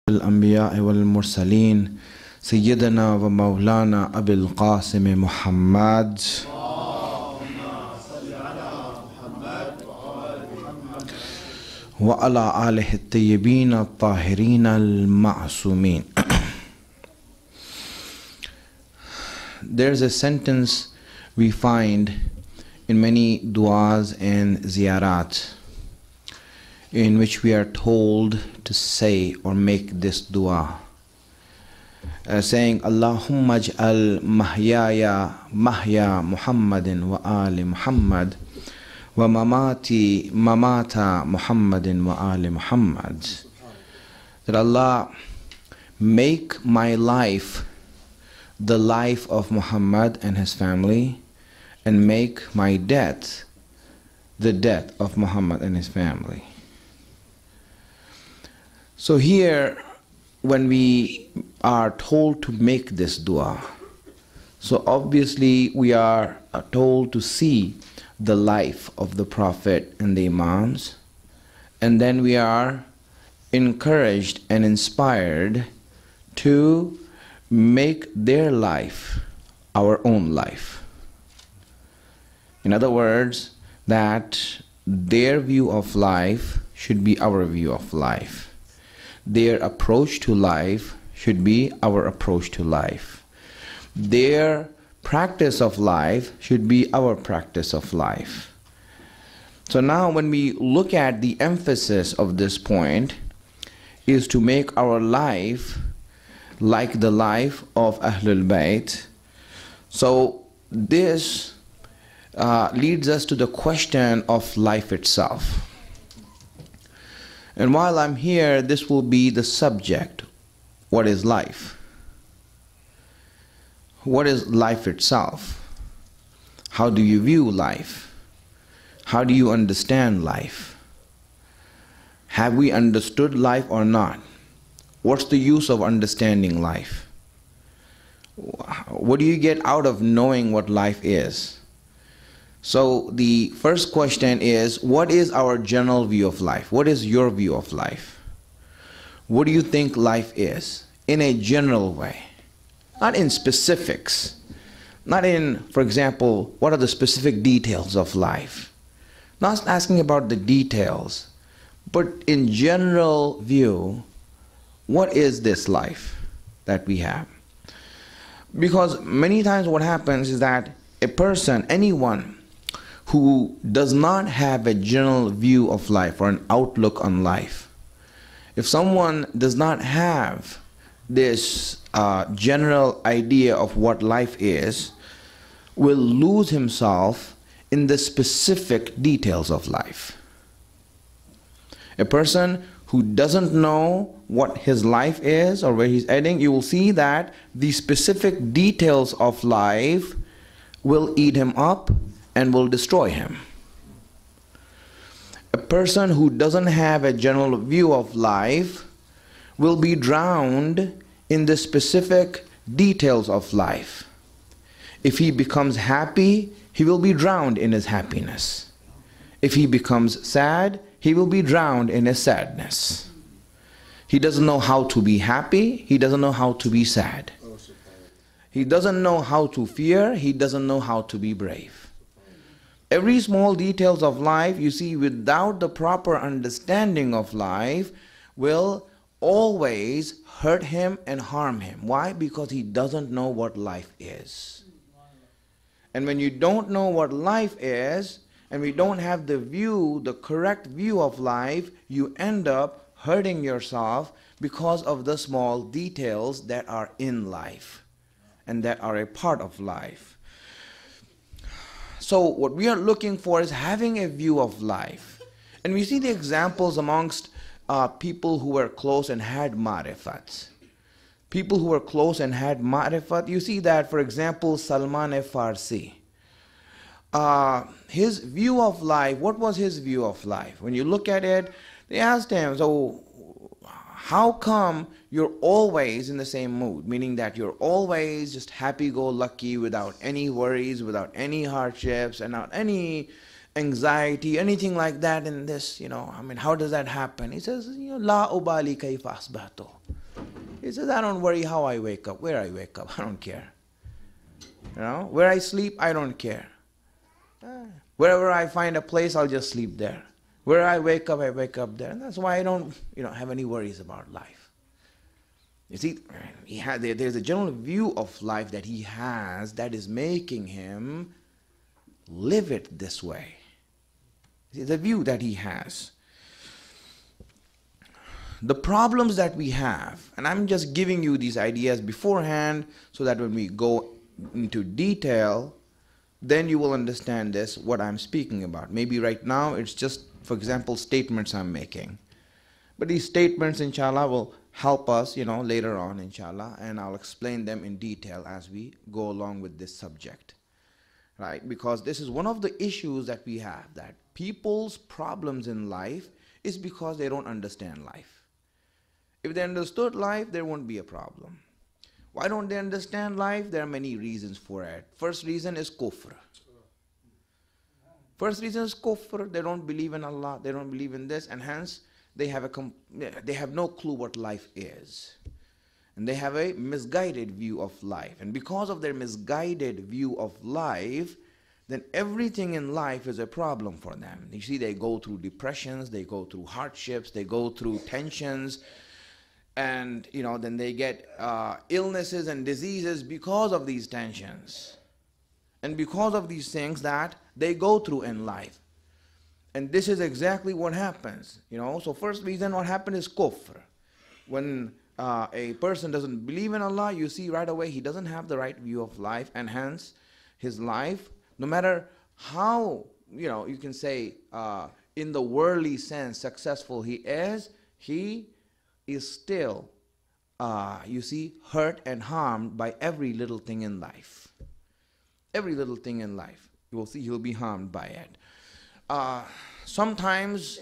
الأنبياء والمرسلين سيدنا ومولانا أبي القاسم محمد وعلى آله الطيبين الطاهرين المعصومين. There's a sentence we find in many du'as and ziyarat in which we are told to say or make this dua, saying Allahumma aj'al mahyaya mahya Muhammadin wa ali Muhammad wa mamati mamata Muhammadin wa ali Muhammad. That Allah make my life the life of Muhammad and his family, and make my death the death of Muhammad and his family. So here, when we are told to make this dua, so obviously we are told to see the life of the Prophet and the Imams, and then we are encouraged and inspired to make their life our own life. In other words, that their view of life should be our view of life. Their approach to life should be our approach to life. Their practice of life should be our practice of life. So now when we look at the emphasis of this point is to make our life like the life of Ahlul Bayt. So this leads us to the question of life itself. And while I'm here, this will be the subject. What is life? What is life itself? How do you view life? How do you understand life? Have we understood life or not? What's the use of understanding life? What do you get out of knowing what life is? So the first question is, what is our general view of life? What is your view of life? What do you think life is? In a general way. Not in specifics. Not in, for example, what are the specific details of life? Not asking about the details, but in general view, what is this life that we have? Because many times what happens is that a person, anyone, who does not have a general view of life or an outlook on life, if someone does not have this general idea of what life is, will lose himself in the specific details of life. A person who doesn't know what his life is or where he's heading, you will see that the specific details of life will eat him up and will destroy him. A person who doesn't have a general view of life will be drowned in the specific details of life. If he becomes happy, he will be drowned in his happiness. If he becomes sad, he will be drowned in his sadness. He doesn't know how to be happy, he doesn't know how to be sad. He doesn't know how to fear, he doesn't know how to be brave. Every small details of life, you see, without the proper understanding of life, will always hurt him and harm him. Why? Because he doesn't know what life is. And when you don't know what life is, and we don't have the view, the correct view of life, you end up hurting yourself because of the small details that are in life and that are a part of life. So what we are looking for is having a view of life. And we see the examples amongst people who were close and had ma'rifat. People who were close and had ma'rifat, you see that, for example, Salman Farsi. His view of life, what was his view of life? When you look at it, they asked him, so how come you're always in the same mood? Meaning that you're always just happy-go-lucky without any worries, without any hardships, and without any anxiety, anything like that in this, I mean, how does that happen? He says, La ubali kayfa asbahtu. He says, I don't worry how I wake up, where I wake up, I don't care. Where I sleep, I don't care. Wherever I find a place, I'll just sleep there. Where I wake up there. And that's why I don't, have any worries about life. You see, there's a general view of life that he has that is making him live it this way. See, the view that he has. The problems that we have, and I'm just giving you these ideas beforehand so that when we go into detail, then you will understand this, what I'm speaking about. Maybe right now it's just, for example, statements I'm making. But these statements, inshallah, will help us, later on, inshallah, and I'll explain them in detail as we go along with this subject. Right? Because this is one of the issues that we have, that people's problems in life is because they don't understand life. If they understood life, there won't be a problem. Why don't they understand life? There are many reasons for it. First reason is kufr. First reason is kufr. They don't believe in Allah. They don't believe in this, and hence they have no clue what life is. And they have a misguided view of life. And because of their misguided view of life, then everything in life is a problem for them. You see, they go through depressions, they go through hardships, they go through tensions, and then they get illnesses and diseases because of these tensions and because of these things that they go through in life. And this is exactly what happens. So first reason what happened is kufr. When a person doesn't believe in Allah, you see right away he doesn't have the right view of life, and hence his life, no matter how you can say in the worldly sense successful he is still, hurt and harmed by every little thing in life. Every little thing in life, you will see he'll be harmed by it. Sometimes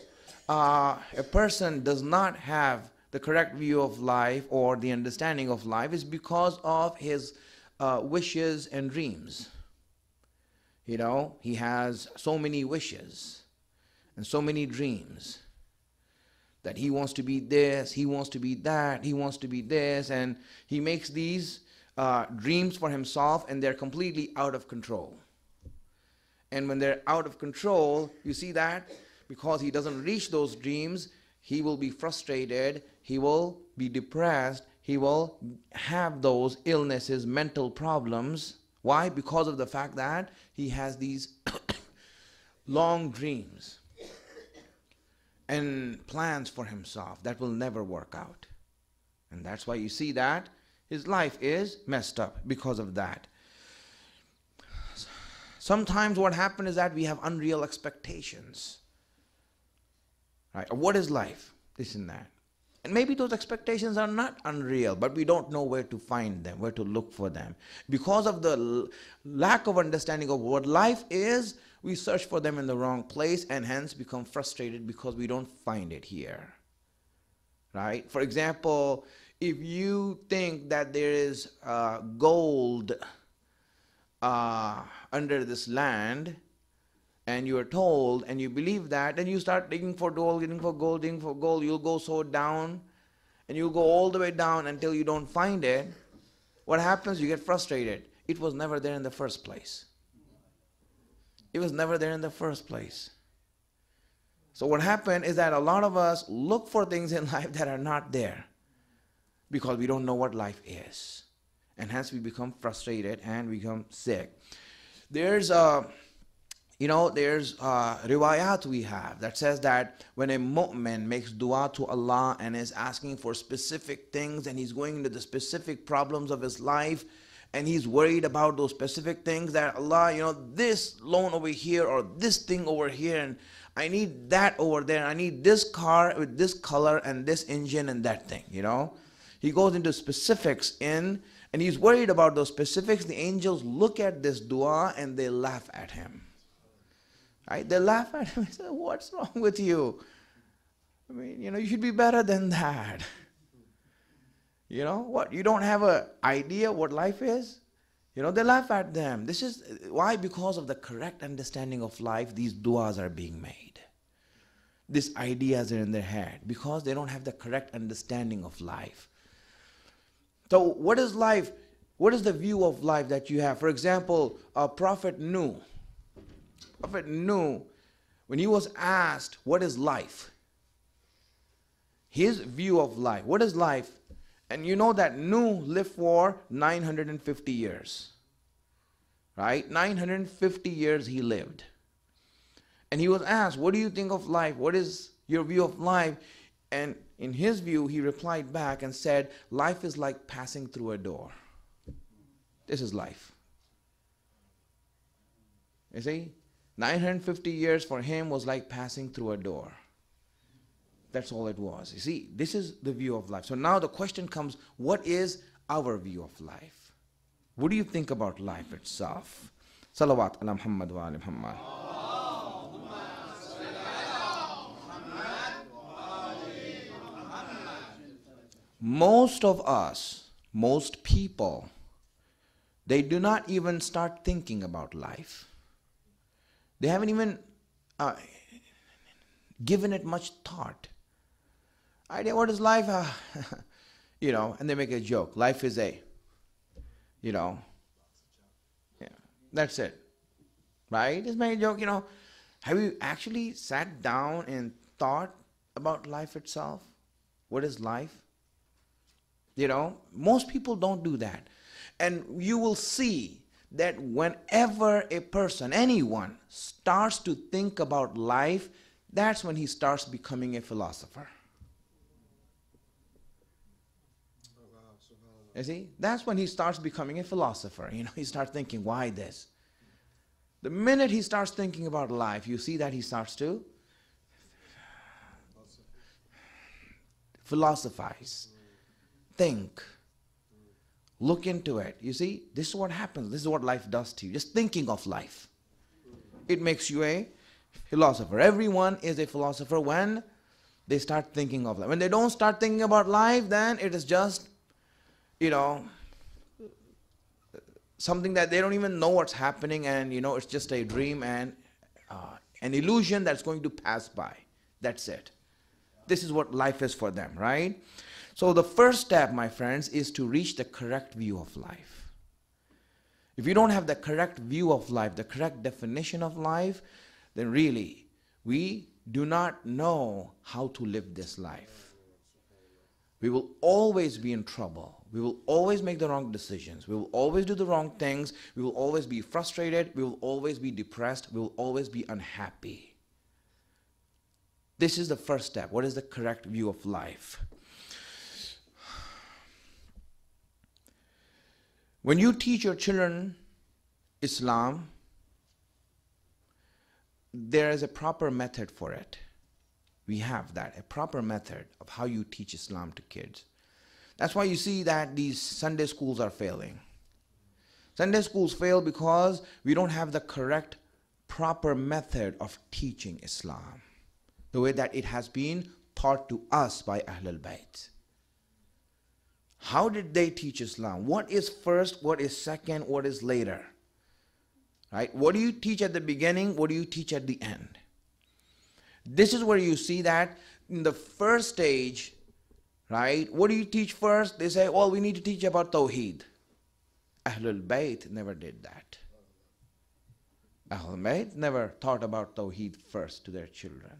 a person does not have the correct view of life or the understanding of life is because of his wishes and dreams. He has so many wishes and so many dreams, that he wants to be this, he wants to be that, he wants to be this, and he makes these dreams for himself, and they're completely out of control. And when they're out of control, you see that because he doesn't reach those dreams, he will be frustrated, he will be depressed, he will have those illnesses, mental problems. Why? Because of the fact that he has these long dreams and plans for himself that will never work out. And that's why you see that his life is messed up because of that. Sometimes what happens is that we have unreal expectations. Right? What is life? This and that. And maybe those expectations are not unreal, but we don't know where to find them, where to look for them. Because of the lack of understanding of what life is, we search for them in the wrong place and hence become frustrated because we don't find it here. Right? For example, if you think that there is gold under this land, and you are told and you believe that, then you start digging for gold, digging for gold, digging for gold. You'll go so down, and you'll go all the way down until you don't find it. What happens? You get frustrated. It was never there in the first place. It was never there in the first place. So what happened is that a lot of us look for things in life that are not there because we don't know what life is. And hence we become frustrated and we become sick. There's riwayat we have that says that when a mu'min makes dua to Allah and is asking for specific things and he's going into the specific problems of his life and he's worried about those specific things, that Allah, this loan over here or this thing over here, and I need that over there, I need this car with this color and this engine and that thing, He goes into specifics and he's worried about those specifics. The angels look at this dua and they laugh at him. Right? They laugh at him and say, what's wrong with you? I mean, you should be better than that. What? You don't have an idea what life is? They laugh at them. This is why, because of the correct understanding of life, these duas are being made. These ideas are in their head because they don't have the correct understanding of life. So what is life? What is the view of life that you have? For example, Prophet Nuh. Prophet Nuh, when he was asked, what is life? His view of life. What is life? And you know that Nuh lived for 950 years. Right? 950 years he lived. And he was asked, what do you think of life? What is your view of life? And in his view, he replied back and said, life is like passing through a door. This is life. You see? 950 years for him was like passing through a door. That's all it was. You see, this is the view of life. So now the question comes, what is our view of life? What do you think about life itself? Salawat ala Muhammad wa ala Muhammad. Most of us, most people, they do not even start thinking about life. They haven't even given it much thought. Idea, what is life? And they make a joke. Life is a, yeah, that's it. Right? Just make a joke, Have you actually sat down and thought about life itself? What is life? Most people don't do that. And you will see that whenever a person, anyone, starts to think about life, that's when he starts becoming a philosopher. You see? That's when he starts becoming a philosopher. He starts thinking, why this? The minute he starts thinking about life, you see that he starts to philosophize, think, look into it. You see, this is what happens. This is what life does to you. Just thinking of life. It makes you a philosopher. Everyone is a philosopher when they start thinking of life. When they don't start thinking about life, then it is just, something that they don't even know what's happening, and it's just a dream and an illusion that's going to pass by. That's it. This is what life is for them, right? So the first step, my friends, is to reach the correct view of life. If you don't have the correct view of life, the correct definition of life, then really, we do not know how to live this life. We will always be in trouble. We will always make the wrong decisions. We will always do the wrong things. We will always be frustrated. We will always be depressed. We will always be unhappy. This is the first step. What is the correct view of life? When you teach your children Islam, there is a proper method for it. We have that, a proper method of how you teach Islam to kids. That's why you see that these Sunday schools are failing. Sunday schools fail because we don't have the correct, proper method of teaching Islam, the way that it has been taught to us by Ahlul Bayt. How did they teach Islam? What is first, what is second, what is later? Right? What do you teach at the beginning? What do you teach at the end? This is where you see that in the first stage, right? What do you teach first? They say, we need to teach about Tawheed. Ahlul Bayt never did that. Ahlul Bayt never taught about Tawheed first to their children.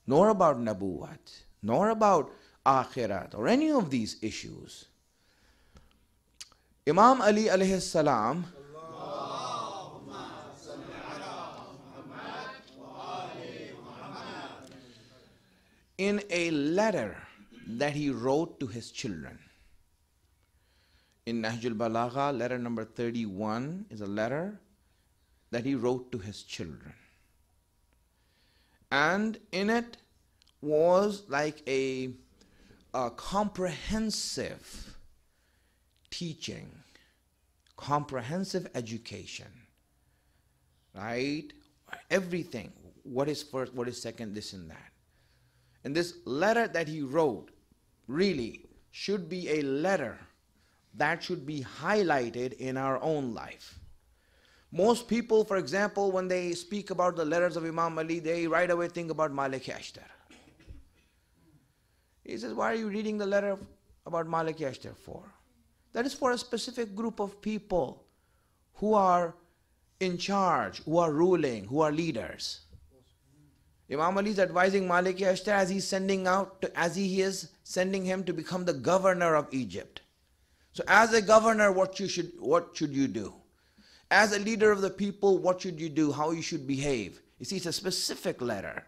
Nor about Nabuwat, nor about Akhirat, or any of these issues. Imam Ali alayhi salam, in a letter that he wrote to his children. In Nahjul Balagha, letter number 31 is a letter that he wrote to his children. And in it was like a comprehensive teaching, comprehensive education, right? Everything. What is first, what is second, this and that. And this letter that he wrote really should be a letter that should be highlighted in our own life. Most people, for example, when they speak about the letters of Imam Ali, they right away think about Malik Ashtar. He says, why are you reading the letter about Maliki Ashtar for? That is for a specific group of people who are in charge, who are ruling, who are leaders. Imam Ali is advising Maliki Ashtar as he is sending him to become the governor of Egypt. So as a governor, what should you do? As a leader of the people, what should you do? How you should behave? You see, it's a specific letter.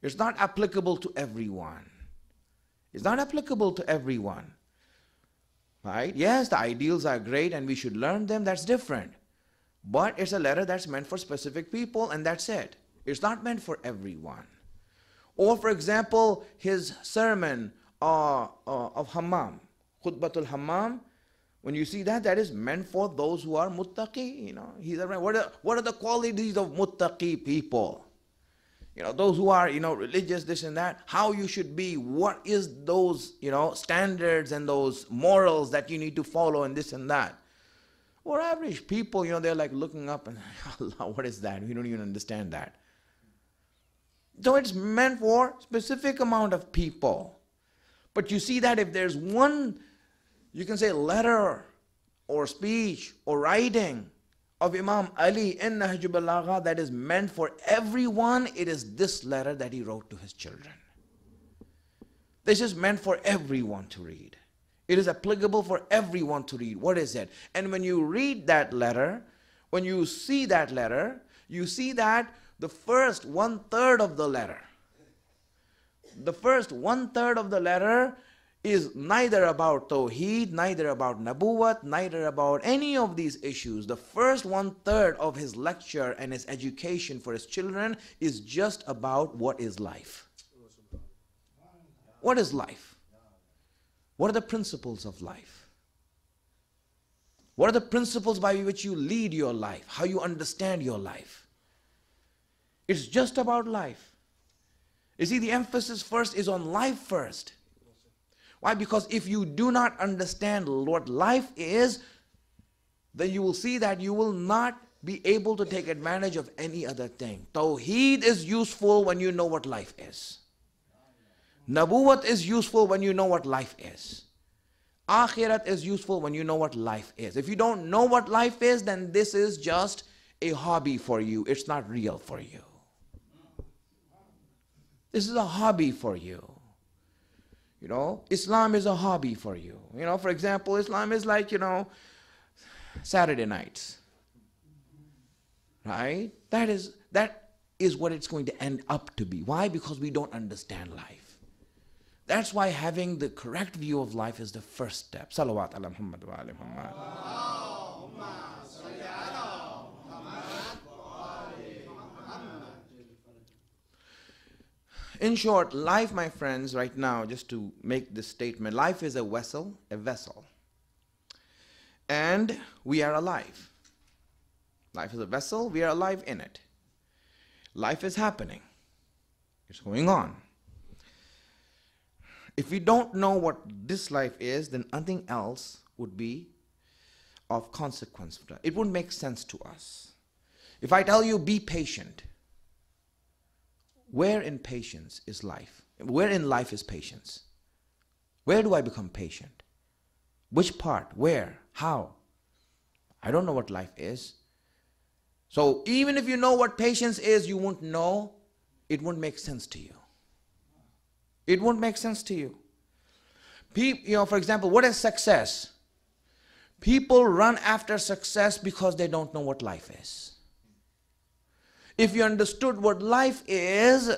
It's not applicable to everyone. It's not applicable to everyone. Right? Yes, the ideals are great and we should learn them. That's different. But it's a letter that's meant for specific people and that's it. It's not meant for everyone. Or for example, his sermon of Hammam, Khutbatul Hammam, when you see that, that is meant for those who are muttaqi. You know, what are the qualities of muttaqi people? You know, those who are, religious, this and that, how you should be, what is those, standards and those morals that you need to follow and this and that. Or average people, they're like looking up and, Allah, what is that? We don't even understand that. So it's meant for specific amount of people. But you see that if there's one, you can say letter or speech or writing of Imam Ali in Nahj al-Balagha that is meant for everyone, it is this letter that he wrote to his children. This is meant for everyone to read. It is applicable for everyone to read. What is it? And when you read that letter, when you see that letter, you see that the first 1/3 of the letter, is neither about Tawheed, neither about Nabuwat, neither about any of these issues. The first 1/3 of his lecture and his education for his children is just about what is life. What is life? What are the principles of life? What are the principles by which you lead your life? How you understand your life? It's just about life. You see, the emphasis first is on life first. Why? Because if you do not understand what life is, then you will see that you will not be able to take advantage of any other thing. Tawheed is useful when you know what life is. Nabuwat is useful when you know what life is. Akhirat is useful when you know what life is. If you don't know what life is, then this is just a hobby for you. It's not real for you. This is a hobby for you. Islam is a hobby for you. For example, Islam is like, Saturday nights. Right? That is what it's going to end up to be. Why? Because we don't understand life. That's why having the correct view of life is the first step. Salawat ala Muhammad wa ala Muhammad. In short, life, my friends, right now, just to make this statement, life is a vessel. And we are alive. Life is a vessel, we are alive in it. Life is happening. It's going on. If we don't know what this life is, then nothing else would be of consequence. It wouldn't make sense to us. If I tell you, be patient, where in patience is life? Where in life is patience? Where do I become patient? Which part? Where? How? I don't know what life is. So even if you know what patience is, you won't know. It won't make sense to you. It won't make sense to you. For example, what is success? People run after success because they don't know what life is. If you understood what life is,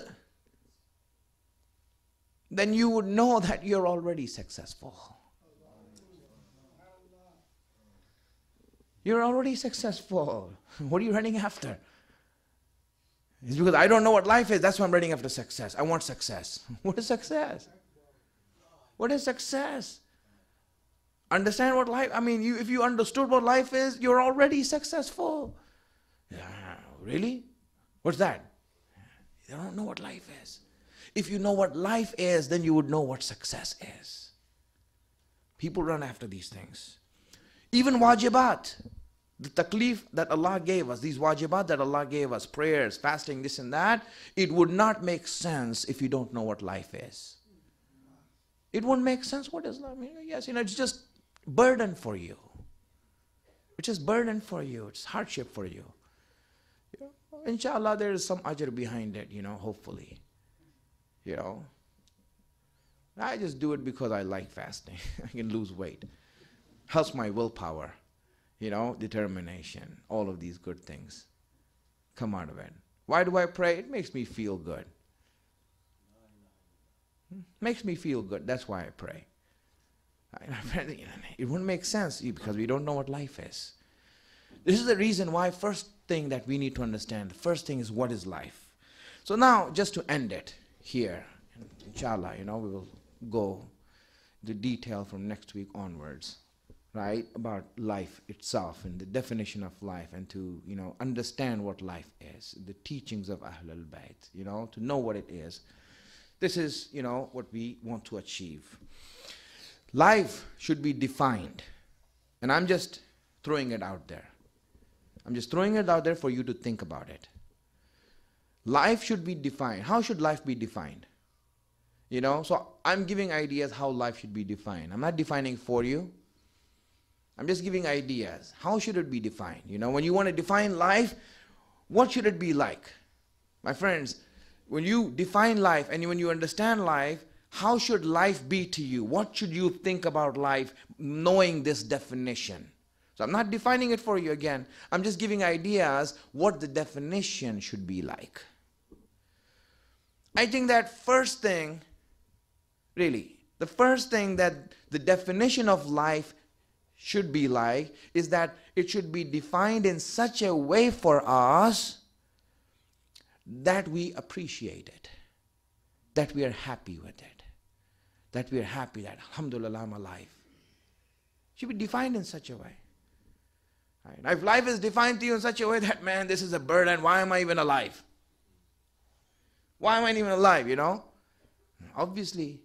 then you would know that you're already successful. You're already successful. What are you running after? It's because I don't know what life is, that's why I'm running after success. I want success. What is success? What is success? Understand what life, if you understood what life is, you're already successful. Yeah, really? What's that? You don't know what life is. If you know what life is, then you would know what success is. People run after these things. Even wajibat, the taklif that Allah gave us, these wajibat that Allah gave us, prayers, fasting, this and that, it would not make sense if you don't know what life is. It won't make sense. What is life? Yes, it's just burden for you. It's just burden for you. It's hardship for you. Inshallah, there is some ajr behind it, hopefully. I just do it because I like fasting. I can lose weight. Helps my willpower, determination. All of these good things come out of it. Why do I pray? It makes me feel good. Makes me feel good. That's why I pray. It wouldn't make sense because we don't know what life is. This is the reason why first thing that we need to understand. The first thing is, what is life? So now, just to end it here, inshallah, we will go into detail from next week onwards, right, about life itself and the definition of life, and to, understand what life is, the teachings of Ahlul Bayt, to know what it is. This is, what we want to achieve. Life should be defined. And I'm just throwing it out there. I'm just throwing it out there for you to think about it. Life should be defined. How should life be defined? So I'm giving ideas how life should be defined. I'm not defining for you. I'm just giving ideas. How should it be defined? When you want to define life, what should it be like? My friends, when you define life and when you understand life, how should life be to you? What should you think about life knowing this definition? So I'm not defining it for you again. I'm just giving ideas what the definition should be like. I think that first thing, really, the first thing that the definition of life should be like is that it should be defined in such a way for us that we appreciate it, that we are happy with it, that we are happy that, alhamdulillah, I'm alive. It should be defined in such a way. Right? Now, if life is defined to you in such a way that, man, this is a burden, why am I even alive? Why am I even alive, Obviously,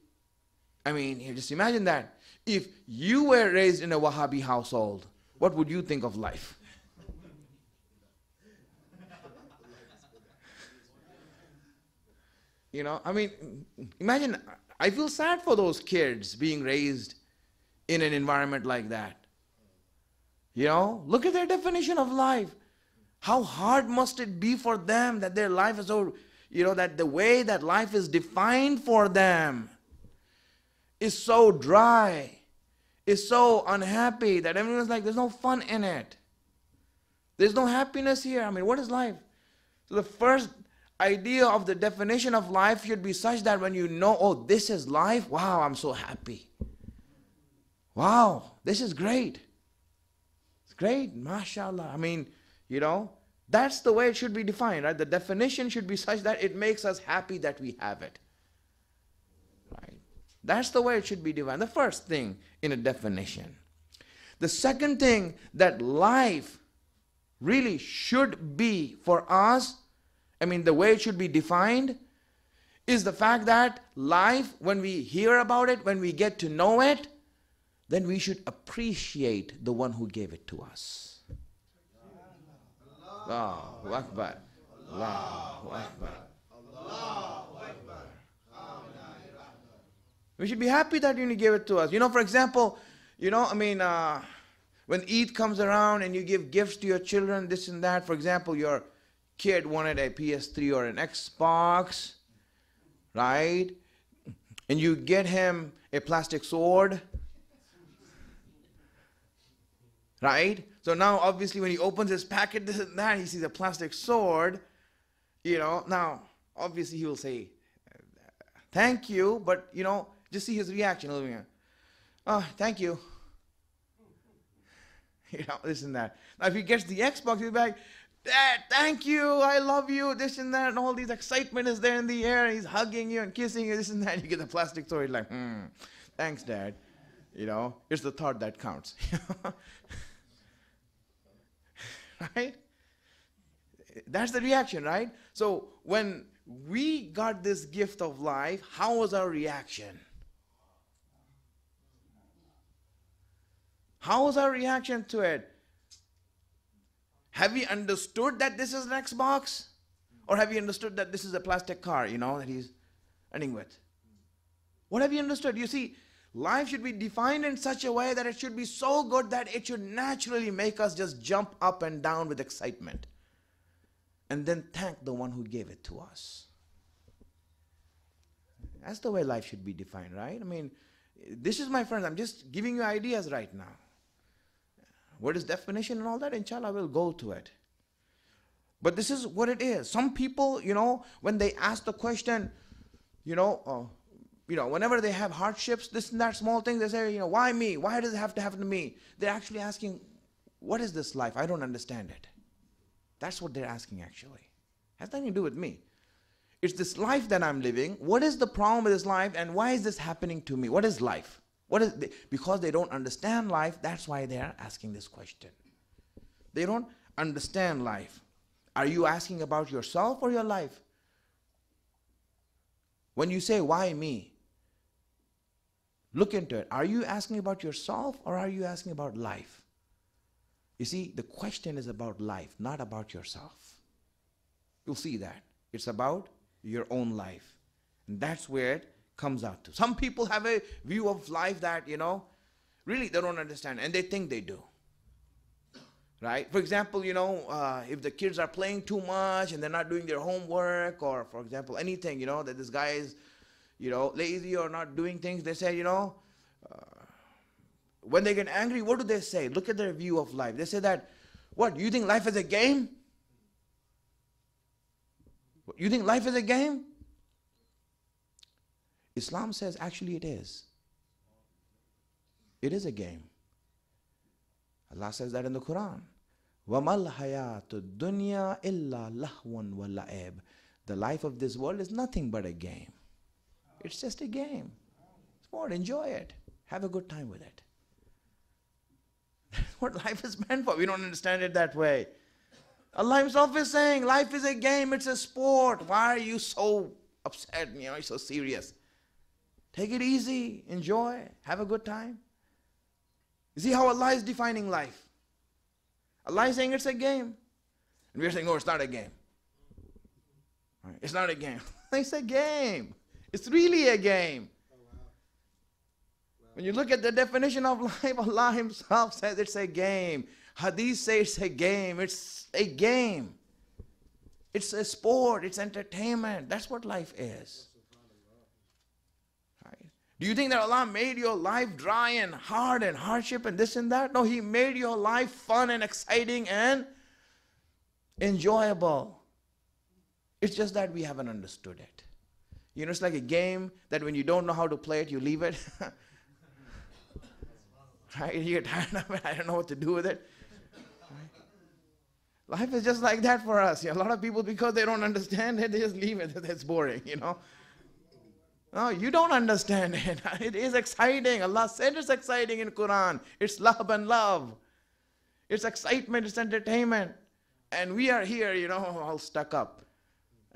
just imagine that. If you were raised in a Wahhabi household, what would you think of life? Imagine, I feel sad for those kids being raised in an environment like that. Look at their definition of life. How hard must it be for them that their life is so, that the way that life is defined for them is so dry, is so unhappy that everyone's like, there's no fun in it. There's no happiness here. What is life? So the first idea of the definition of life should be such that when oh, this is life, wow, I'm so happy. Wow, this is great. It's great, mashallah. That's the way it should be defined, right? The definition should be such that it makes us happy that we have it. Right? That's the way it should be defined. The first thing in a definition. The second thing that life really should be for us, the way it should be defined, is the fact that life, when we hear about it, when we get to know it, then we should appreciate the one who gave it to us. Allahu Akbar. Allahu Akbar. Allahu Akbar. We should be happy that you gave it to us. For example, when Eid comes around and you give gifts to your children, this and that. For example, your kid wanted a PS3 or an Xbox, right? And you get him a plastic sword, right? So now, obviously, when he opens his packet, this and that, he sees a plastic sword, Now, obviously, he will say, thank you, but, just see his reaction. Oh, thank you. This and that. Now, if he gets the Xbox, he'll be like, Dad, thank you, I love you, this and that, and all these excitement is there in the air, and he's hugging you and kissing you, this and that. You get the plastic sword, you're like, thanks, Dad. It's the thought that counts. Right? That's the reaction, right? So when we got this gift of life, how was our reaction? How was our reaction to it? Have we understood that this is an Xbox? Or have we understood that this is a plastic car, that he's running with? What have you understood? You see, life should be defined in such a way that it should be so good that it should naturally make us just jump up and down with excitement. And then thank the one who gave it to us. That's the way life should be defined, right? I mean, this is, my friends, I'm just giving you ideas right now. What is definition and all that? Inshallah, we'll go to it. But this is what it is. Some people, when they ask the question, whenever they have hardships, this and that small thing, they say, why me? Why does it have to happen to me? They're actually asking, what is this life? I don't understand it. That's what they're asking, actually. It has nothing to do with me. It's this life that I'm living. What is the problem with this life, and why is this happening to me? What is life? Because they don't understand life, that's why they are asking this question. They don't understand life. Are you asking about yourself or your life? When you say, why me? Look into it. Are you asking about yourself or are you asking about life? You see, the question is about life, not about yourself. You'll see that. It's about your own life. And that's where it comes out to. Some people have a view of life that, really they don't understand, and they think they do. Right? For example, if the kids are playing too much and they're not doing their homework, or for example, anything, that this guy is, lazy or not doing things, they say, when they get angry, what do they say? Look at their view of life. They say that, what, you think life is a game? You think life is a game? Islam says actually it is. It is a game. Allah says that in the Quran. وَمَا الْحَيَاةُ الدُّنْيَا إِلَّا لَهْوٌ وَلَعِبٌ. The life of this world is nothing but a game. It's just a game. Sport, enjoy it. Have a good time with it. That's what life is meant for. We don't understand it that way. Allah Himself is saying, life is a game, it's a sport. Why are you so upset? You're so serious. Take it easy, enjoy, have a good time. You see how Allah is defining life. Allah is saying it's a game. And we're saying, no, it's not a game. Right? It's not a game. It's a game. It's really a game. When you look at the definition of life, Allah Himself says it's a game. Hadith says it's a game. It's a game. It's a sport. It's entertainment. That's what life is. Right? Do you think that Allah made your life dry and hard and hardship and this and that? No, He made your life fun and exciting and enjoyable. It's just that we haven't understood it. It's like a game that when you don't know how to play it, you leave it. Right? You get tired of it. I don't know what to do with it. Right? Life is just like that for us. A lot of people, because they don't understand it, they just leave it. It's boring, No, you don't understand it. It is exciting. Allah said it's exciting in Quran. It's love and love. It's excitement. It's entertainment. And we are here, all stuck up.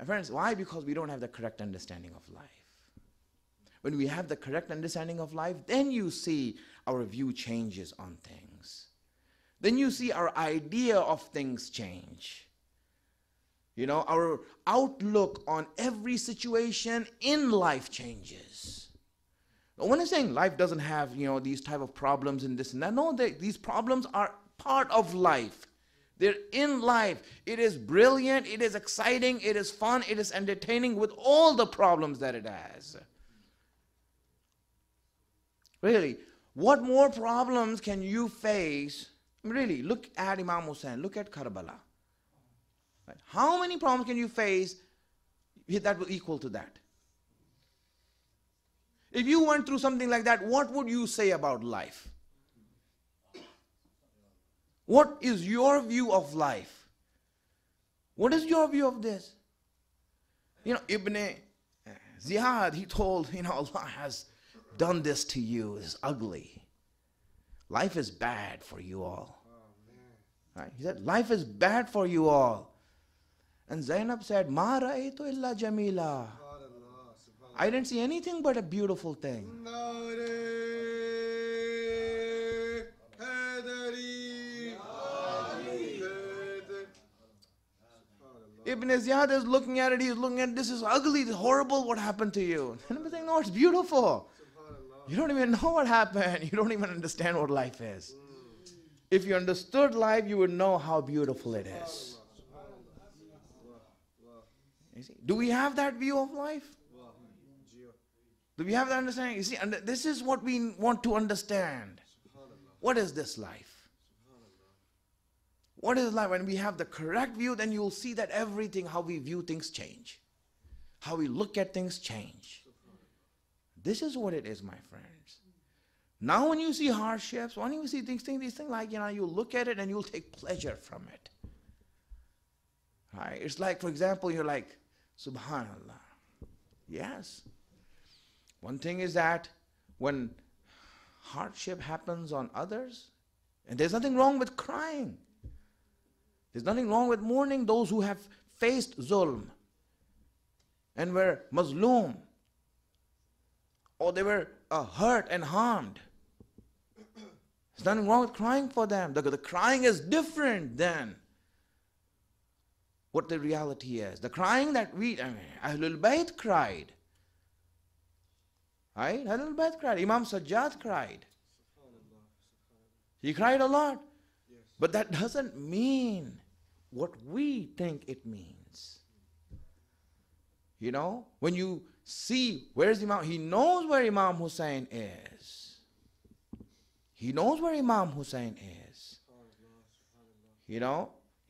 My friends, why? Because we don't have the correct understanding of life. When we have the correct understanding of life, then you see our view changes on things. Then you see our idea of things change. Our outlook on every situation in life changes. When I'm saying life doesn't have, these type of problems and this and that, no, these problems are part of life. They're in life. It is brilliant, it is exciting, it is fun, it is entertaining with all the problems that it has. Really, what more problems can you face? Really, look at Imam Hussain, look at Karbala. Right? How many problems can you face that will equal to that? If you went through something like that, what would you say about life? What is your view of life? What is your view of this? Ibn Ziyad, he told, Allah has done this to you. It's ugly. Life is bad for you all. Right? He said, life is bad for you all. And Zainab said, Ma ra'aytu illa jamila. I didn't see anything but a beautiful thing. Ibn Ziyad is looking at it, he's looking at it, this is ugly, this is horrible, what happened to you? And I'm saying, no, know it's beautiful. You don't even know what happened. You don't even understand what life is. If you understood life, you would know how beautiful it is. You see? Do we have that view of life? Do we have that understanding? You see, and this is what we want to understand. What is this life? What is life? When we have the correct view, then you'll see that everything, how we view things change. How we look at things change. This is what it is, my friends. Now when you see hardships, when you see these things like, you look at it and you'll take pleasure from it. Right? It's like, for example, you're like, Subhanallah. Yes. One thing is that when hardship happens on others, and there's nothing wrong with crying. There's nothing wrong with mourning those who have faced zulm and were mazloom, or they were hurt and harmed. There's nothing wrong with crying for them. The crying is different than what the reality is. The crying that Ahlul Bayt cried. Right? Ahlul Bayt cried. Imam Sajjad cried. He cried a lot. But that doesn't mean what we think it means. When you see where's Imam, he knows where Imam Hussein is. He knows where Imam Hussein is. He's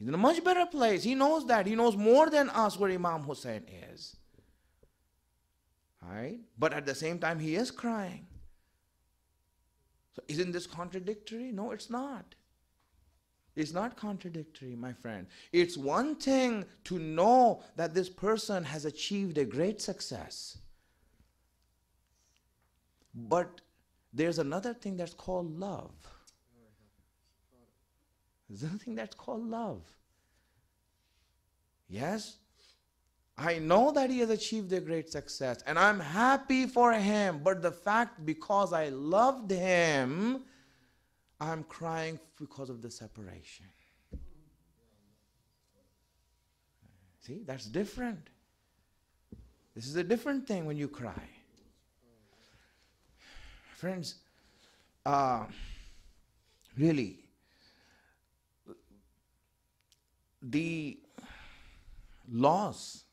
in a much better place. He knows that. He knows more than us where Imam Hussein is. Right? But at the same time, he is crying. So isn't this contradictory? No, it's not. It's not contradictory, my friend. It's one thing to know that this person has achieved a great success. But there's another thing that's called love. There's another thing that's called love. Yes, I know that he has achieved a great success and I'm happy for him, but the fact because I loved him, I'm crying because of the separation. See, that's different. This is a different thing when you cry. Friends, really, the loss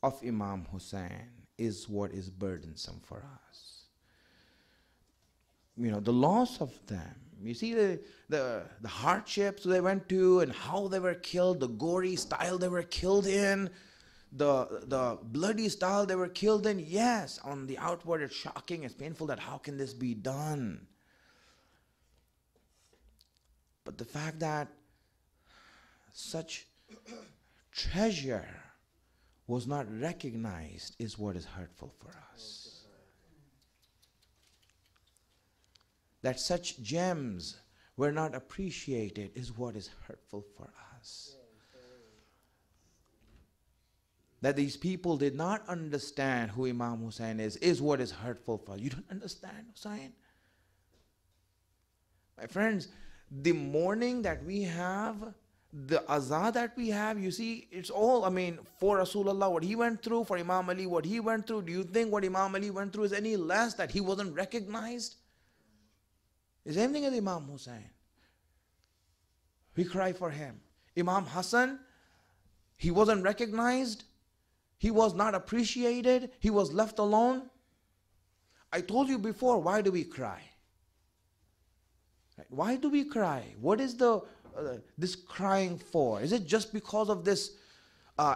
of Imam Hussein is what is burdensome for us. The loss of them. You see the hardships they went to and how they were killed, the gory style they were killed in, the bloody style they were killed in. Yes, on the outward it's shocking, it's painful that how can this be done? But the fact that such treasure was not recognized is what is hurtful for us. That such gems were not appreciated is what is hurtful for us. That these people did not understand who Imam Hussein is what is hurtful for us. You don't understand Hussein? My friends, the mourning that we have, the azah that we have, you see, it's all, for Rasulullah, what he went through, for Imam Ali, what he went through. Do you think what Imam Ali went through is any less that he wasn't recognized? The same thing as Imam Hussein. We cry for him. Imam Hassan, he wasn't recognized. He was not appreciated. He was left alone. I told you before, why do we cry? Right? Why do we cry? What is this crying for? Is it just because of this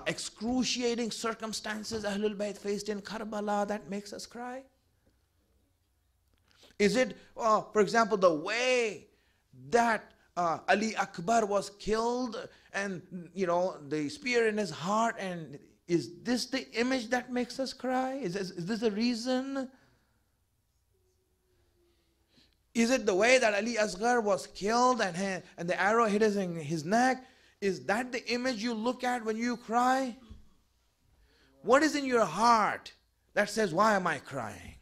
excruciating circumstances Ahlul Bayt faced in Karbala that makes us cry? Is it, for example, the way that Ali Akbar was killed and, the spear in his heart, and is this the image that makes us cry? Is this the reason? Is it the way that Ali Asghar was killed and the arrow hit his neck? Is that the image you look at when you cry? What is in your heart that says, why am I crying?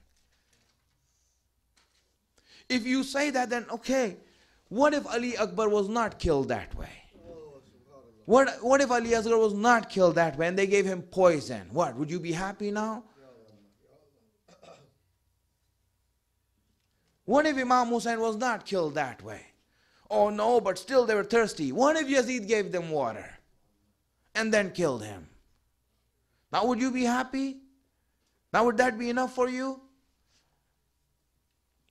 If you say that, then okay, what if Ali Akbar was not killed that way? What if Ali Asghar was not killed that way and they gave him poison? What, would you be happy now? What if Imam Hussein was not killed that way? Oh no, but still they were thirsty. What if Yazid gave them water and then killed him? Now would you be happy? Now would that be enough for you?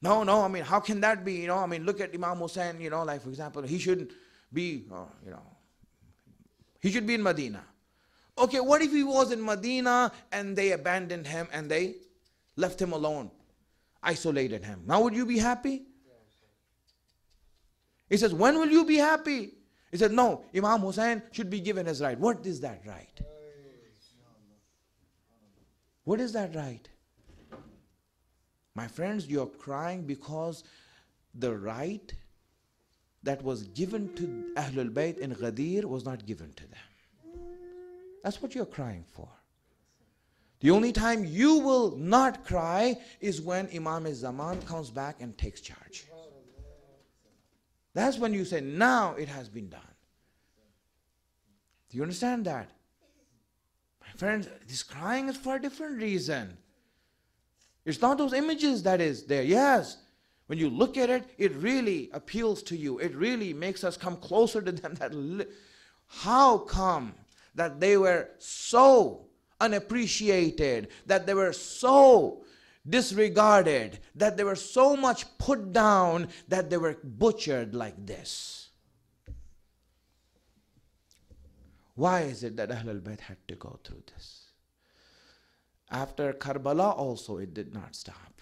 No, I mean, how can that be? I mean, look at Imam Hussein, like for example, he shouldn't be, he should be in Medina. Okay, what if he was in Medina and they abandoned him and they left him alone, isolated him? Now would you be happy? He says, when will you be happy? He said, no, Imam Hussein should be given his right. What is that right? What is that right? My friends, you're crying because the right that was given to Ahlul Bayt in Ghadir was not given to them. That's what you're crying for. The only time you will not cry is when Imam-e-Zaman comes back and takes charge. That's when you say, now it has been done. Do you understand that? My friends, this crying is for a different reason. It's not those images that is there. Yes, when you look at it, it really appeals to you. It really makes us come closer to them. How come that they were so unappreciated, that they were so disregarded, that they were so much put down, that they were butchered like this? Why is it that Ahlul Bayt had to go through this? After Karbala also it did not stop.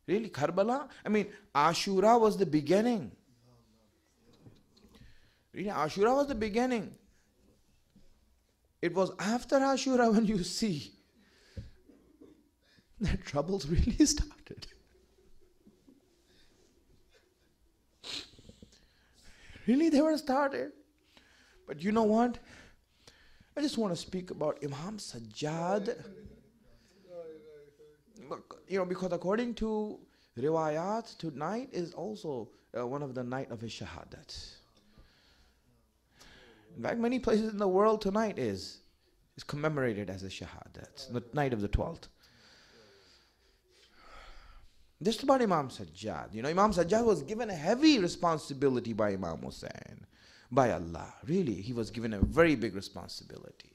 Really, Karbala? I mean, Ashura was the beginning. Really, Ashura was the beginning. It was after Ashura when you see that troubles really started. Really, they were started. But you know what? I just want to speak about Imam Sajjad. Because according to riwayat, tonight is also one of the night of his shahadat. In fact, many places in the world tonight is commemorated as a shahadat, the night of the 12th. Just about Imam Sajjad. Imam Sajjad was given a heavy responsibility by Imam Hussein, by Allah. Really, he was given a very big responsibility.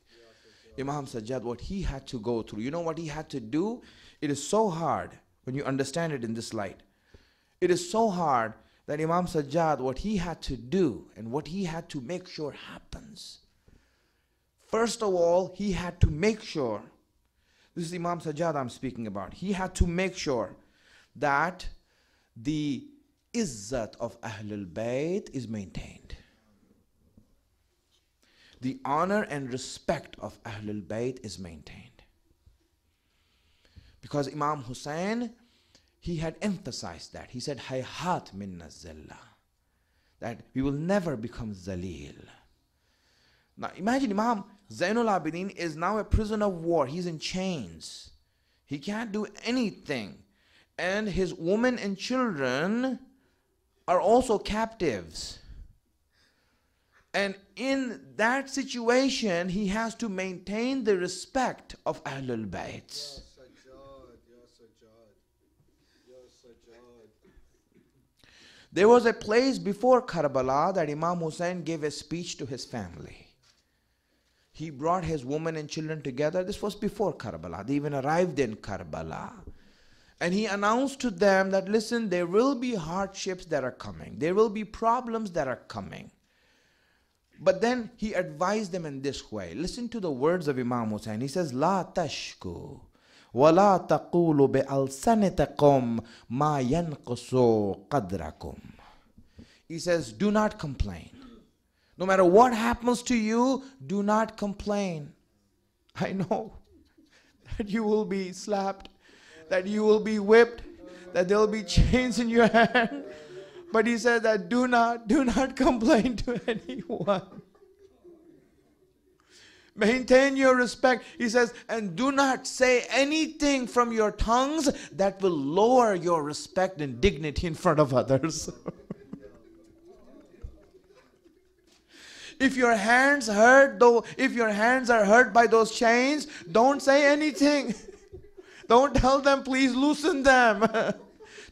Imam Sajjad, what he had to go through, you know what he had to do? It is so hard when you understand it in this light. It is so hard that Imam Sajjad, what he had to do and what he had to make sure happens. First of all, he had to make sure, this is Imam Sajjad I'm speaking about, he had to make sure that the izzat of Ahlul Bayt is maintained. The honor and respect of Ahlul Bayt is maintained. Because Imam Hussein, he had emphasized that. He said, Hayhat minna zilla. That we will never become zalil. Now imagine Imam Zainul Abidin is now a prisoner of war. He's in chains. He can't do anything. And his women and children are also captives. And in that situation, he has to maintain the respect of Ahlul Bayt. There was a place before Karbala that Imam Hussein gave a speech to his family. He brought his women and children together. This was before Karbala. They even arrived in Karbala. And he announced to them that, listen, there will be hardships that are coming. There will be problems that are coming. But then he advised them in this way. Listen to the words of Imam Hussein. He says, La tashku wa la taqulu bi alsanatikum ma yanqusu qadrakum. He says, do not complain. No matter what happens to you, do not complain. I know that you will be slapped, that you will be whipped, that there will be chains in your hand. But he said that do not complain to anyone. Maintain your respect. He says, and do not say anything from your tongues that will lower your respect and dignity in front of others. If your hands hurt, though, if your hands are hurt by those chains, don't say anything. Don't tell them, please loosen them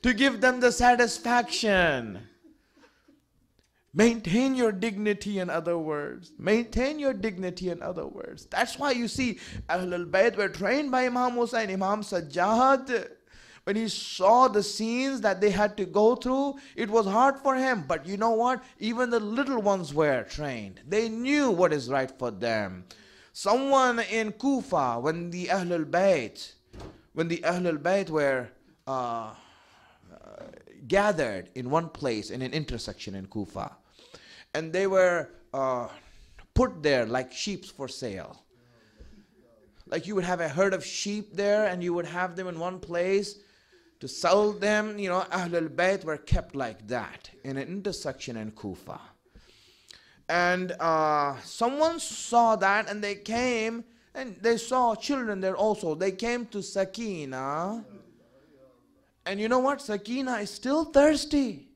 to give them the satisfaction. Maintain your dignity, in other words. Maintain your dignity, in other words. That's why you see Ahlul Bayt were trained by Imam Hussain. Imam Sajjad, when he saw the scenes that they had to go through, it was hard for him. But you know what? Even the little ones were trained. They knew what is right for them. Someone in Kufa, when the Ahlul Bayt were gathered in one place in an intersection in Kufa, and they were put there like sheep for sale. Like you would have a herd of sheep there and you would have them in one place to sell them. You know, Ahlul Bayt were kept like that in an intersection in Kufa. And someone saw that and they came and they saw children there also. They came to Sakina. And you know what? Sakina is still thirsty.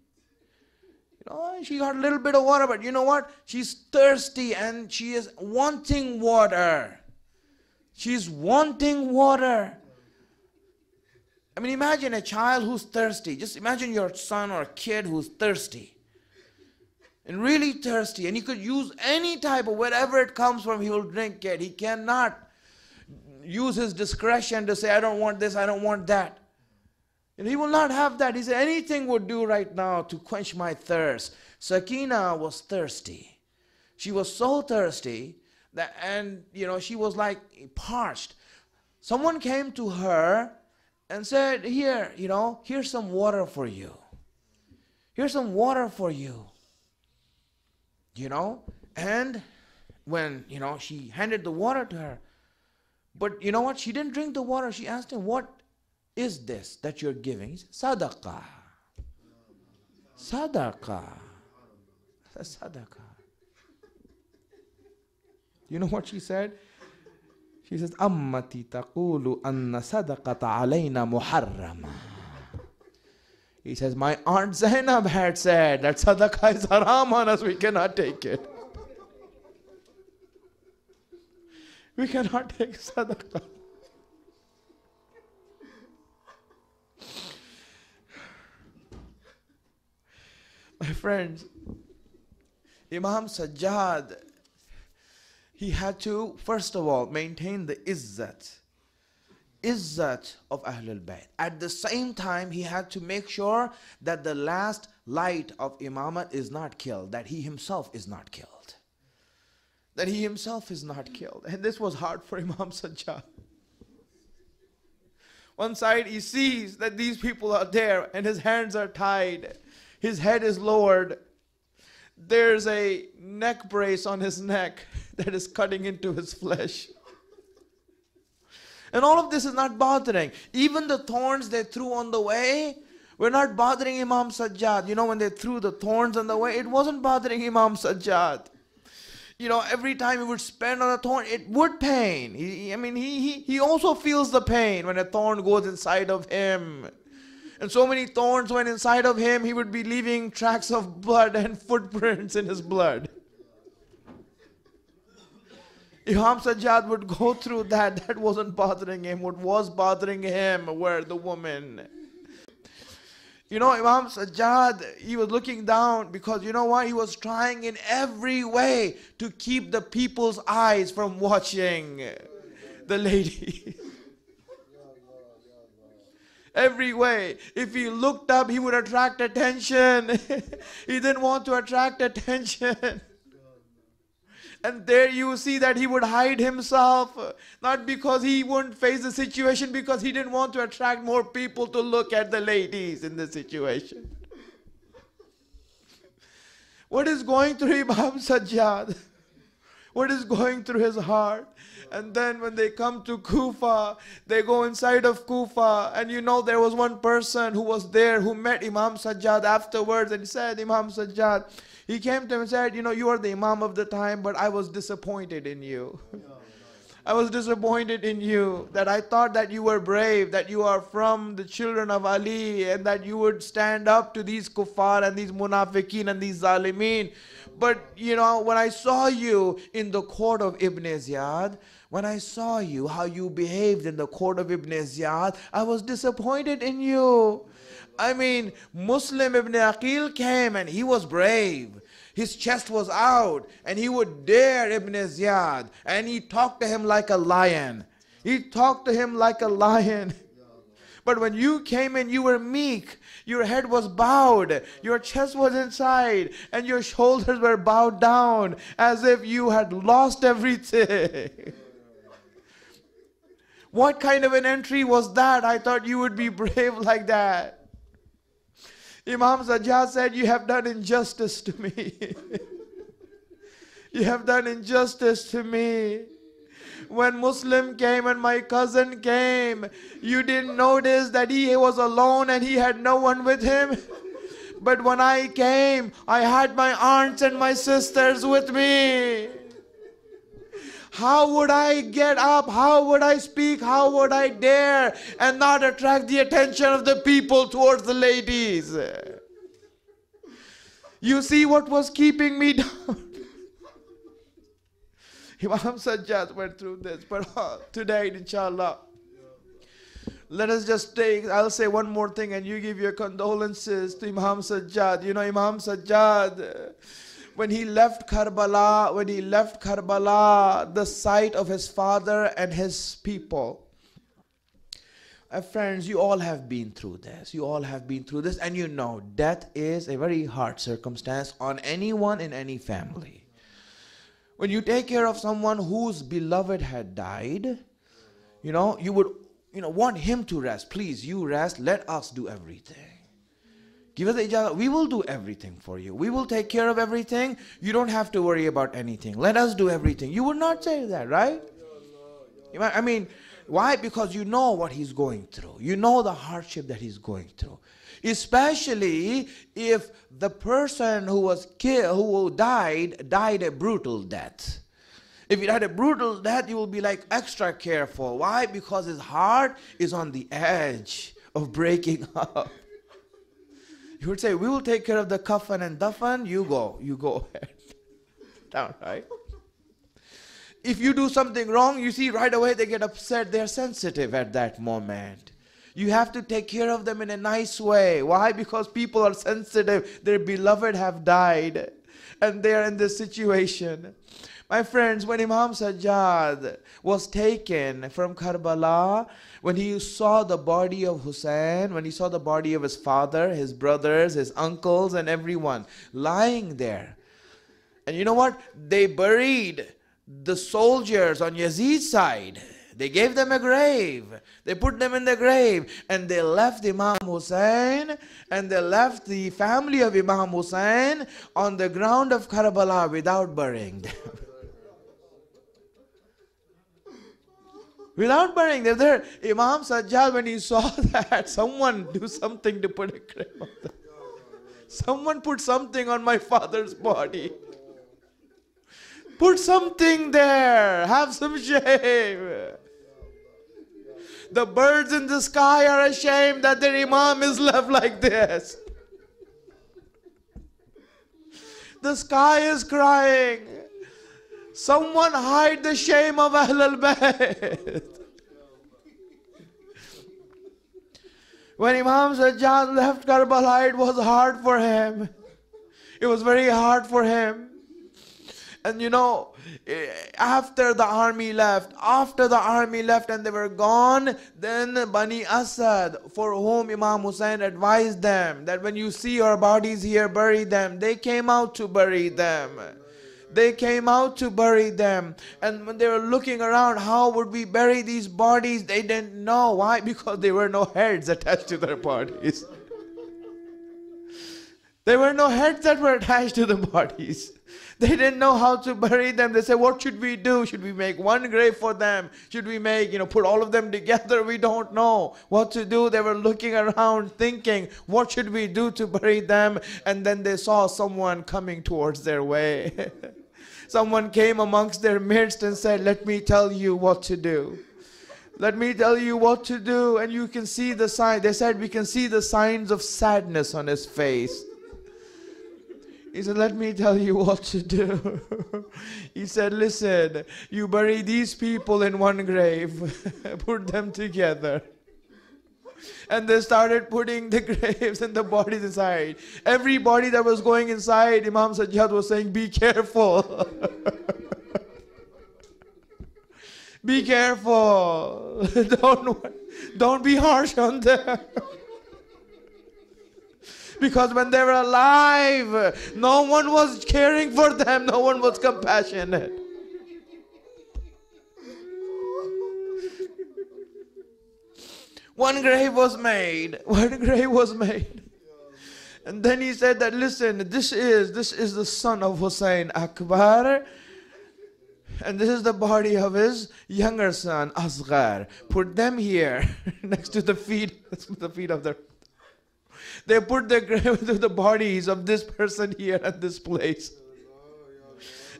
You know, she got a little bit of water, but you know what? She's thirsty and she is wanting water. She's wanting water. I mean, imagine a child who's thirsty. Just imagine your son or kid who's thirsty. And really thirsty. And he could use any type of whatever it comes from, he will drink it. He cannot use his discretion to say, I don't want this, I don't want that. And he will not have that. He said, anything would do right now to quench my thirst. Sakina was thirsty. She was so thirsty that, and you know, she was like parched. Someone came to her and said, here, you know, here's some water for you. Here's some water for you. You know, and when, you know, she handed the water to her, but you know what? She didn't drink the water. She asked him, what is this that you're giving? He said, Sadaqah. Sadaqah. Sadaqah. You know what she said? She says, Ammati taqulu anna sadaqata alayna muharrama. He says, my aunt Zainab had said that sadaqah is haram on us, we cannot take it. We cannot take sadaqah. My friends, Imam Sajjad, he had to, first of all, maintain the izzat of Ahlul Bayt. At the same time, he had to make sure that the last light of Imamat is not killed, that he himself is not killed. That he himself is not killed. And this was hard for Imam Sajjad. One side he sees that these people are there and his hands are tied. His head is lowered. There's a neck brace on his neck that is cutting into his flesh. And all of this is not bothering. Even the thorns they threw on the way were not bothering Imam Sajjad. You know, when they threw the thorns on the way, it wasn't bothering Imam Sajjad. You know, every time he would spend on a thorn, it would pain. He also feels the pain when a thorn goes inside of him. And so many thorns went inside of him, he would be leaving tracks of blood and footprints in his blood. Imam Sajjad would go through that. That wasn't bothering him. What was bothering him were the women. You know, Imam Sajjad, he was looking down because, you know what? He was trying in every way to keep the people's eyes from watching the lady. Every way. If he looked up, he would attract attention. He didn't want to attract attention. And there you see that he would hide himself, not because he wouldn't face the situation, because he didn't want to attract more people to look at the ladies in the situation. What is going through Imam Sajjad? What is going through his heart? And then when they come to Kufa, they go inside of Kufa, and you know there was one person who was there who met Imam Sajjad afterwards, and he said, Imam Sajjad, he came to him and said, you know, you are the Imam of the time, but I was disappointed in you. I was disappointed in you, that I thought that you were brave, that you are from the children of Ali, and that you would stand up to these kuffar and these munafiqeen and these zalimeen. But you know, when I saw you in the court of Ibn Ziyad, when I saw you, how you behaved in the court of Ibn Ziyad, I was disappointed in you. I mean, Muslim Ibn Aqil came and he was brave. His chest was out and he would dare Ibn Ziyad, and he talked to him like a lion. He talked to him like a lion. But when you came in, you were meek. Your head was bowed. Your chest was inside. And your shoulders were bowed down as if you had lost everything. What kind of an entry was that? I thought you would be brave like that. Imam Sajjad said, you have done injustice to me. You have done injustice to me. When Muslim came and my cousin came, you didn't notice that he was alone and he had no one with him. But when I came, I had my aunts and my sisters with me. How would I get up? How would I speak? How would I dare and not attract the attention of the people towards the ladies? You see what was keeping me down? Imam Sajjad went through this, but today, inshallah, let us just take, I'll say one more thing and you give your condolences to Imam Sajjad. You know, Imam Sajjad, when he left Karbala, the site of his father and his people. Friends, you all have been through this. You all have been through this, and you know, death is a very hard circumstance on anyone in any family. When you take care of someone whose beloved had died, you know, you would, want him to rest. Please, you rest. Let us do everything. Give us the ijazah. We will do everything for you. We will take care of everything. You don't have to worry about anything. Let us do everything. You would not say that, right? I mean, why? Because you know what he's going through. You know the hardship that he's going through. Especially if the person who was killed, who died a brutal death. If he died a brutal death, you will be like extra careful. Why? Because his heart is on the edge of breaking up. You would say, we will take care of the kafan and dafan. You go ahead. Down, right? If you do something wrong, you see right away they get upset. They're sensitive at that moment. You have to take care of them in a nice way. Why? Because people are sensitive. Their beloved have died and they are in this situation. My friends, when Imam Sajjad was taken from Karbala, when he saw the body of Hussein, when he saw the body of his father, his brothers, his uncles and everyone lying there. And you know what? They buried the soldiers on Yazid's side. They gave them a grave. They put them in the grave. And they left Imam Hussein and they left the family of Imam Hussein on the ground of Karbala without burying them. Without burying them. There, Imam Sajjad, when he saw that, someone do something to put a grave on them. Someone put something on my father's body. Put something there. Have some shame. The birds in the sky are ashamed that their Imam is left like this. The sky is crying. Someone hide the shame of Ahlul Bayt. When Imam Sajjad left Karbala, it was hard for him. It was very hard for him. And you know, after the army left and they were gone, then Bani Asad, for whom Imam Hussein advised them that when you see your bodies here, bury them. They came out to bury them. They came out to bury them. And when they were looking around, how would we bury these bodies? They didn't know. Why? Because there were no heads attached to their bodies. There were no heads that were attached to the bodies. They didn't know how to bury them. They said, what should we do? Should we make one grave for them? Should we make, put all of them together? We don't know what to do. They were looking around thinking, what should we do to bury them? And then they saw someone coming towards their way. Someone came amongst their midst and said, let me tell you what to do. Let me tell you what to do. And you can see the sign. They said, we can see the signs of sadness on his face. He said, let me tell you what to do. He said, listen, you bury these people in one grave, put them together. And they started putting the graves and the bodies inside. Every body that was going inside, Imam Sajjad was saying, be careful. Be careful. Don't be harsh on them. Because when they were alive, no one was caring for them. No one was compassionate. One grave was made. One grave was made. And then he said that, listen, this is the son of Hussein Akbar. And this is the body of his younger son, Asghar. Put them here, next to the feet of their... They put the bodies of this person here at this place.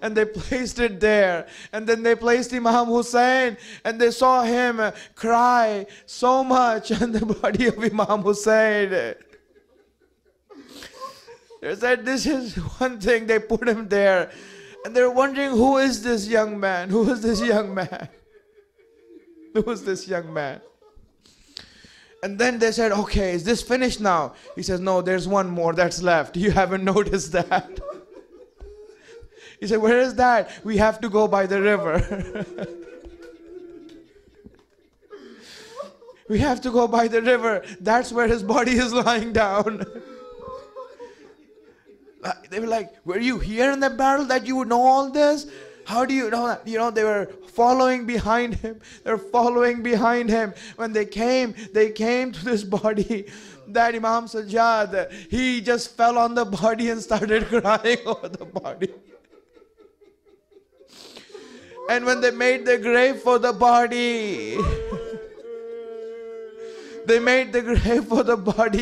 And they placed it there. And then they placed Imam Hussein. And they saw him cry so much on the body of Imam Hussein. They said, this is one thing. They put him there. And they're wondering, who is this young man? Who is this young man? Who is this young man? And then they said, okay, is this finished now? He says, no, there's one more that's left. You haven't noticed that. He said, where is that? We have to go by the river. We have to go by the river. That's where his body is lying down. They were like, were you here in the battle that you would know all this? How do you know that? You know, they were following behind him. They're following behind him. When they came to this body. That Imam Sajjad, he just fell on the body and started crying over the body. And when they made the grave for the body,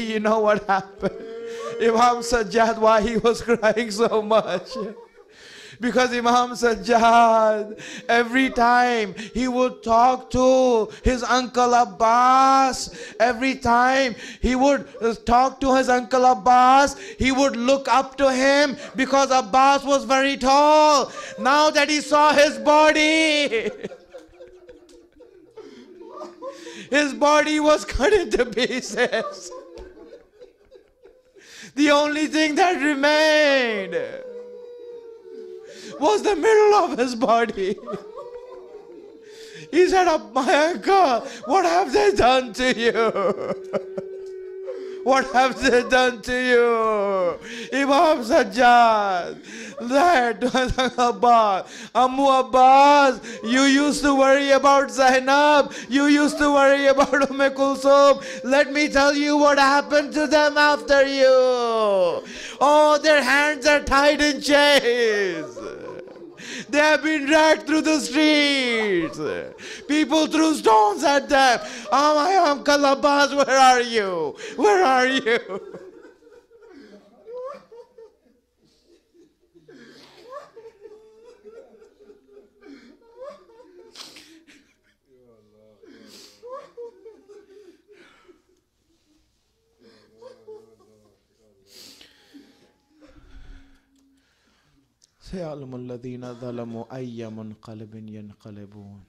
you know what happened? Imam Sajjad, why he was crying so much? Because Imam Sajjad, every time he would talk to his uncle Abbas, every time he would talk to his uncle Abbas, he would look up to him because Abbas was very tall. Now that he saw his body, his body was cut into pieces. The only thing that remained was the middle of his body. He said, oh, my uncle, what have they done to you? What have they done to you? Imam Sajjad, that Abbas, Ammu Abbas, you used to worry about Zainab, you used to worry about Kulthum. Let me tell you what happened to them after you. Oh, their hands are tied in chains. They have been dragged through the streets. People threw stones at them. Oh, my uncle Abbas, where are you? Where are you? سيعلم الذين ظلموا أي منقلب ينقلبون.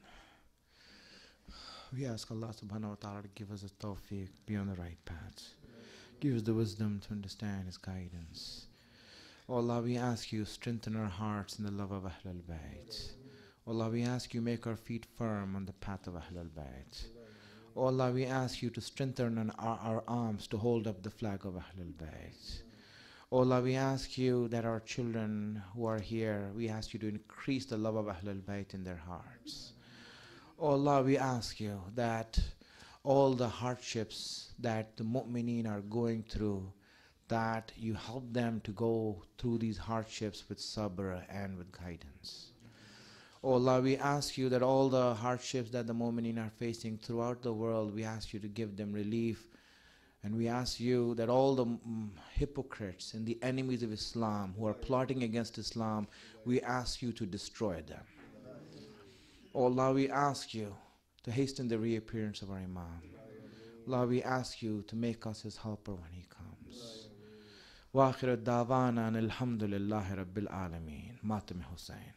We ask Allah subhanahu wa ta'ala to give us the tawfiq, be on the right path. Give us the wisdom to understand His guidance. Oh Allah, we ask you, strengthen our hearts in the love of Ahlul Bayt. Oh Allah, we ask you, make our feet firm on the path of Ahlul Bayt. Oh Allah, we ask you to strengthen our arms to hold up the flag of Ahlul Bayt. Oh Allah, we ask you that our children who are here, we ask you to increase the love of Ahlul Bayt in their hearts. Oh Allah, we ask you that all the hardships that the mu'mineen are going through, that you help them to go through these hardships with sabr and with guidance. Oh Allah, we ask you that all the hardships that the mu'mineen are facing throughout the world, we ask you to give them relief And we ask you that all the hypocrites and the enemies of Islam who are plotting against Islam, we ask you to destroy them. Oh Allah, we ask you to hasten the reappearance of our Imam. Allah, we ask you to make us his helper when he comes. Wa akhiru da'wana alhamdulillahi rabbil alameen. Matam Hussain.